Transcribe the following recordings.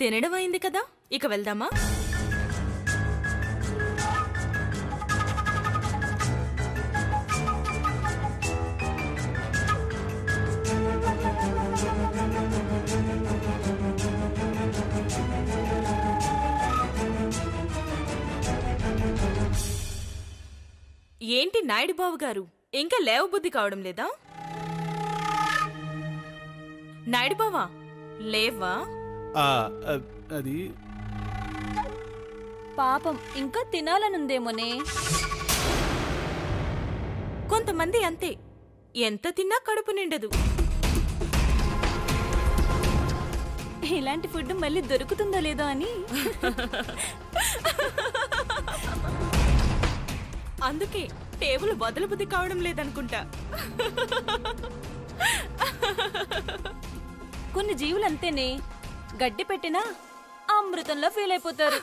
తినడం అయింది కదా, ఇక వెళ్దామా? ఏంటి నాయుడు బాబు గారు, ఇంకా లేవబుద్ధి కావడం లేదా? నాయుడు బావా, లేవా? అది పాపం ఇంకా తినాలనుందేమోనే. కొంతమంది అంతే, ఎంత తిన్నా కడుపు నిండదు. ఇలాంటి ఫుడ్ మళ్ళీ దొరుకుతుందో లేదో అని. అందుకే టేబుల్ వదలబుద్ధి కావడం లేదనుకుంటా. కొన్ని జీవులు అంతేనే, గడ్డి పెట్టినా అమృతంలో ఫీల్ అయిపోతారు.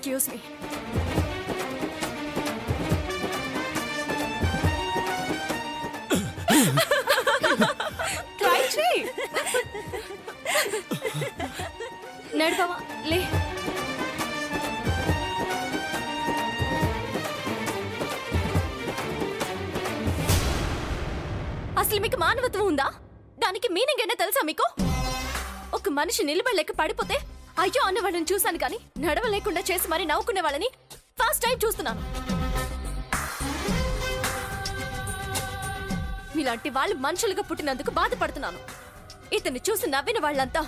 Excuse me. Try check. నడువా లే. అసలు మీకు మానవత్వం ఉందా? దానికి మీనింగ్ ఏంటో తెలుసా మీకు? ఒక మనిషి నిలబడలేక పడిపోతే అయ్యో అన్న వాళ్ళని చూశాను కానీ నడవలేకుండా చేసి మరి నవ్వుకునే వాళ్ళని ఫస్ట్ టైం చూస్తున్నాను. మీలాంటి వాళ్ళు మనుషులుగా పుట్టినందుకు బాధపడుతున్నాను. ఇతన్ని చూసి నవ్విన వాళ్ళంతా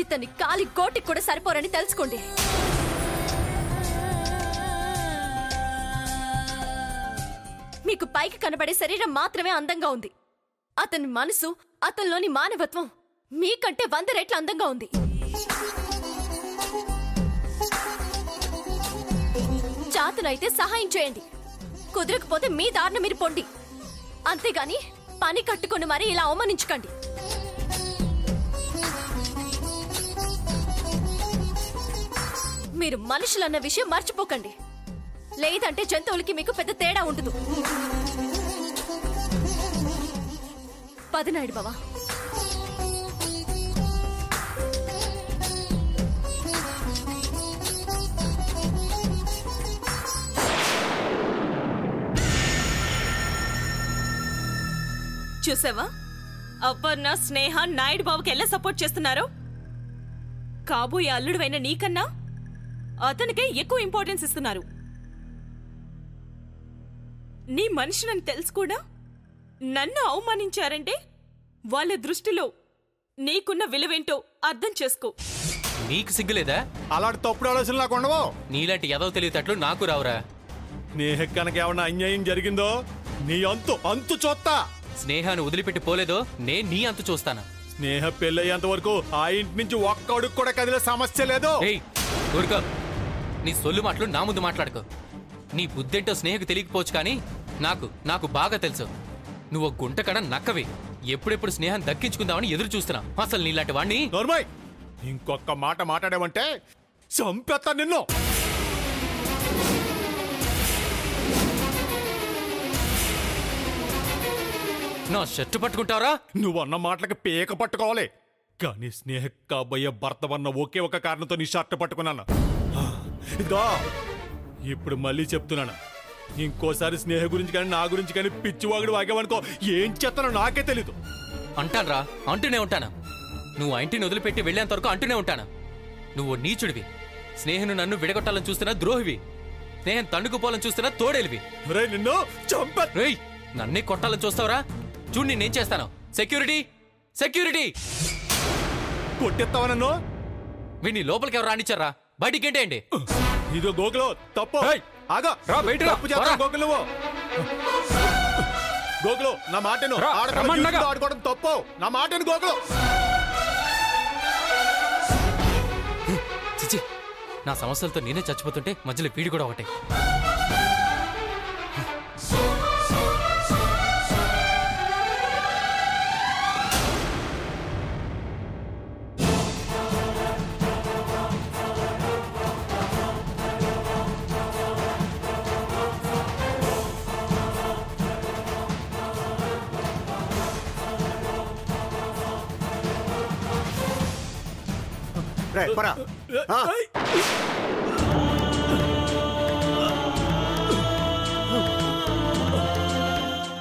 ఇతన్ని కాలి గోటికి కూడా సరిపోరని తెలుసుకోండి. మీకు పైకి కనబడే శరీరం మాత్రమే అందంగా ఉంది. అతని మనసు, అతనిలోని మానవత్వం మీకంటే 100 రెట్ల అందంగా ఉంది. చాతనైతే సహాయం చేయండి, కుదరకపోతే మీ దారిన మీరు పొండి. అంతేగాని పని కట్టుకుని మరీ ఇలా అవమానించకండి. మీరు మనుషులన్న విషయం మర్చిపోకండి, లేదంటే జంతువులకి మీకు పెద్ద తేడా ఉండదు. పదనాయుడు బావా. చూసావా, అపర్ణ, స్నేహ నాయుడు బాబుకి ఎలా సపోర్ట్ చేస్తున్నారు? కాబోయే అల్లుడువైన నీకన్నా అతనికే ఎక్కువ ఇంపార్టెన్స్ ఇస్తున్నారు. నీ మనిషినని తెలుసు కూడా నన్ను అవమానించారంటే వాళ్ళ దృష్టిలో నీకున్న విలువేంటో అర్థం చేసుకో. నీకు సిగ్గులేదా? అలాంటి తప్పుడు ఆలోచనలు నాకు ఉండవు. నీలాంటి ఎదవ తెలియటట్లు నాకు రావురా. స్నేహ కనుక ఏమన్నా అన్యాయం జరిగిందో నీ అంతు చూస్తా. స్నేహాన్ని వదిలిపెట్టి పోలేదో నేను నీ అంతు చూస్తాను. స్నేహ పెళ్ళయ్యేంత వరకు ఆ ఇంటి నుంచి ఒక్క అడుగు కూడా కదిలే సమస్య లేదు. ఊరుకో, నీ సొల్లు మాటలు నా ముందు మాట్లాడుకో. నీ బుద్ధేంటో స్నేహకు తెలియకపోవచ్చు కానీ నాకు బాగా తెలుసు. నువ్వు గుంటకడ నక్కవి. ఎప్పుడెప్పుడు స్నేహం దక్కించుకుందామని ఎదురు చూస్తున్నా. అసలు నీలాంటి వాణ్ణి నోర్మయ్, ఇంకొక మాట మాట్లాడావంటే చంపేస్తా నిన్ను. నా షర్టు పట్టుకుంటావరా? నువ్వన్న మాటలకి పేక పట్టుకోవాలి, కానీ స్నేహ కాబోయే భర్త వన్న ఒకే ఒక కారణంతో నీ షర్ట్ పట్టుకున్నాను. ఇదో ఇప్పుడు మళ్ళీ చెప్తున్నాను, ఇంకోసారి స్నేహ గురించి కానీ నా గురించి కానీ పిచ్చివాగుడు వాగేవనుకో ఏం చేస్తానో నాకే తెలీదు. అంటాన్రా, అంటూనే ఉంటాను. నువ్వు ఆ ఇంటిని వదిలిపెట్టి వెళ్లేంత వరకు అంటూనే ఉంటాను. నువ్వు నీచుడివి. స్నేహను నన్ను విడగొట్టాలని చూస్తున్నా ద్రోహివి. స్నేహం తన్నుకుపోవాలని చూస్తున్నా తోడేలివి. నిన్ను చంపే. నన్నే కొట్టాలని చూస్తావరా? చూడు నేనేం చేస్తాను. Security, security! కొట్టేస్తావా నన్ను? వీడిని లోపలికి ఎవరు రానిచ్చారా? బయటికి ఏంటండి? ఇదో గోకులు తప్పు. గోకులు గోకులు నా మాటను ఆడుకోవడం తప్పు. నా మాటను గోకులు. నా సమస్యలతో నేనే చచ్చిపోతుంటే మధ్యలో వీడి కూడా ఒకటే. రేయ్, పరా. ఆ.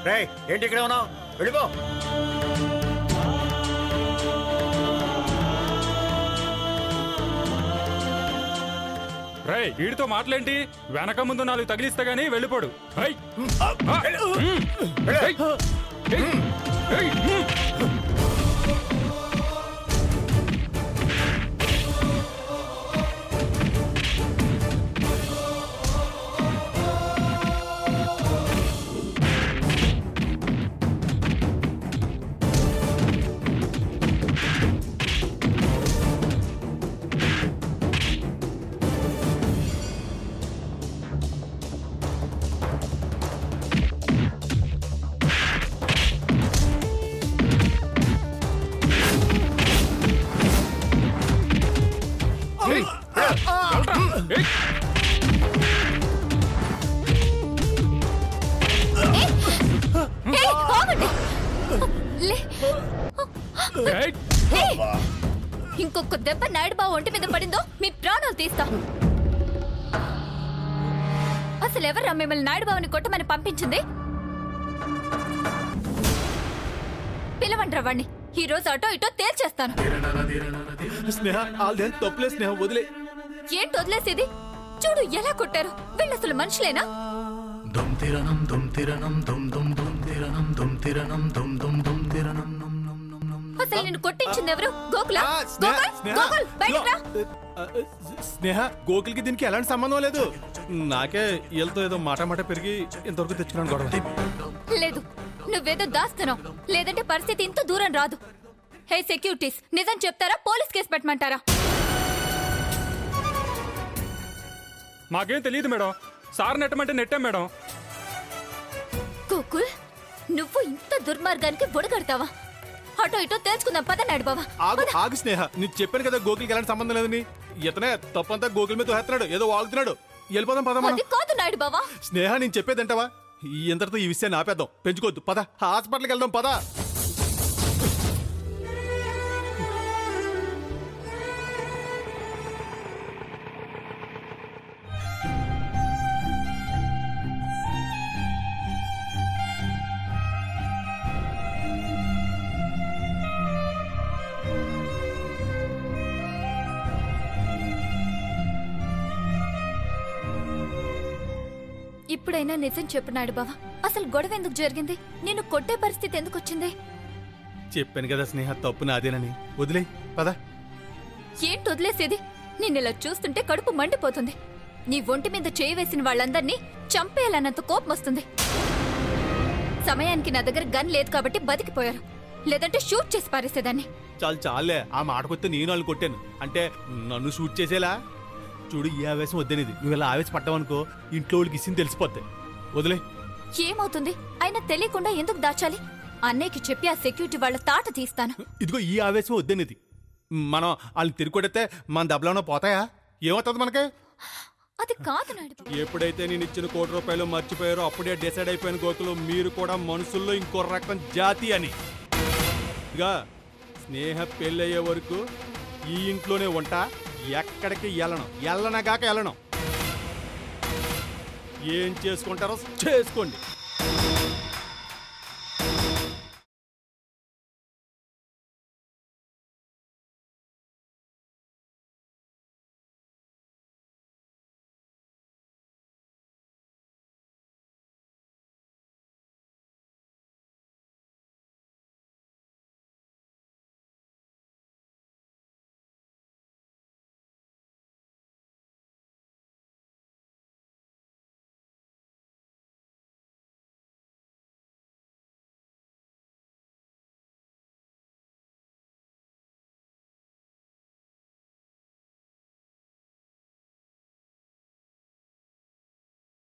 రేయ్, ఏంటి ఇక్కడే ఉన్నావు? వెళ్ళిపో. రేయ్, వీడితో మాటలేంటి? వెనక ముందు 4 తగిలిస్తే గానీ వెళ్ళిపోడు. రేయ్. రేయ్. రేయ్. ఇంకొక దెబ్బ నాయుడు బావ ఒంటి మీద పడిందో మీ ప్రాణాలు తీస్తా. అసలు ఎవర్రా మిమ్మల్ని నాయుడు బావని కొట్టమని పంపించింది? పిలవండ్రా వాణ్ణి. ఈ రోజు అటో ఇటో తేల్చేస్తాను. స్నేహ ఆల్దేం తప్పులే స్నేహ, వదిలే. ఏంటి వదిలేసేది? చూడు ఎలా కొట్టారు. వీళ్ళు అసలు మనుషులేనా? అసలు నేను కొట్టించింది ఎవరు? గోకుల? గోకుల్ బయటికి రా. స్నేహ, గోకుల్కి దీనికి ఎలాంటి సంబంధం లేదు. నాకే వీళ్ళతో ఏదో మాట పెరిగి ఇంతవరకు తెచ్చుకున్నాను గొడవ. లేదు, నువ్వేదో దాస్తున్నావు. లేదంటే పరిస్థితి ఇంత దూరం రాదు. హే సెక్యూరిటీస్, నిజం చెప్తారా పోలీస్ కేసు పెట్టమంటారా? మాకేం తెలియదు మేడం. సార్ నెట్టమంటే నెట్టాం మేడం. గోకుల్, నువ్వు ఇంత దుర్మార్గానికి బుడగడతావా? అటో ఇటో తెలుసుకుందాం పద నాయుడు బావా. ఆగు స్నేహ, నీకు చెప్పాను కదా గోకుల్కి ఎలాంటి సంబంధం లేదని. ఇతనే తప్పంతా గోకుల్ మీద తోహేస్తున్నాడు, ఏదో వాగుతున్నాడు. వెళ్ళిపోదాం పద. అది కాదు నాయుడు బావా. స్నేహ, నేను చెప్పేదంటావా? ఇంతటితో ఈ విషయాన్ని ఆపేద్దాం, పెంచుకోవద్దు. పద, హాస్పిటల్కి వెళ్దాం పద. ఇప్పుడైనా నిజం చెప్పు నాయుడు బావా. అసలు గొడవ ఎందుకు జరిగింది? నేను కొట్టే పరిస్థితి ఎందుకు వచ్చింది? చెప్పాను కదా స్నేహ, తప్పు నాదేనని. వదిలే పద. ఏంటి వదిలేసేది? నేను ఇలా చూస్తుంటే కడుపు మండిపోతుంది. నీ ఒంటి మీద చేయి వేసిన వాళ్ళందర్నీ చంపేయాలన్నంత కోపం వస్తుంది. సమయానికి నా దగ్గర గన్ లేదు కాబట్టి బతికిపోయారు. లేదంటే షూట్ చేసి పారేసేదాన్ని. చాలే, ఆ మాటకొస్తే నేను వాళ్ళు కొట్టాను అంటే నన్ను షూట్ చేసేలా. చూడు, ఈ ఆవేశం వద్దనేది. నువ్వు ఇలా ఆవేశపడ్డావనుకో ఇంట్లో వాళ్ళకి ఇచ్చింది తెలిసిపోద్ది. వదిలే. ఏమవుతుంది? అయినా తెలియకుండా ఎందుకు దాచాలి? అన్నయ్యకి చెప్పి ఆ సెక్యూరిటీ వాళ్ళ తాట తీస్తాను. ఇదిగో ఈ ఆవేశం వద్దనేది. మనం వాళ్ళు తిరిగి కొడితే మన దెబ్బలో పోతాయా? ఏమవుతుంది మనకి? అది కాదు నాయుడు. ఎప్పుడైతే నేను ఇచ్చిన ₹1 మర్చిపోయారో అప్పుడే డిసైడ్ అయిపోయిన గోకులు మీరు కూడా మనుషుల్లో ఇంకో రకం జాతి అని. ఇక స్నేహ పెళ్ళయ్యే వరకు ఈ ఇంట్లోనే ఉంటా, ఎక్కడికి వెళ్ళనగాక వెళ్ళను. ఏం చేసుకుంటారో చేసుకోండి.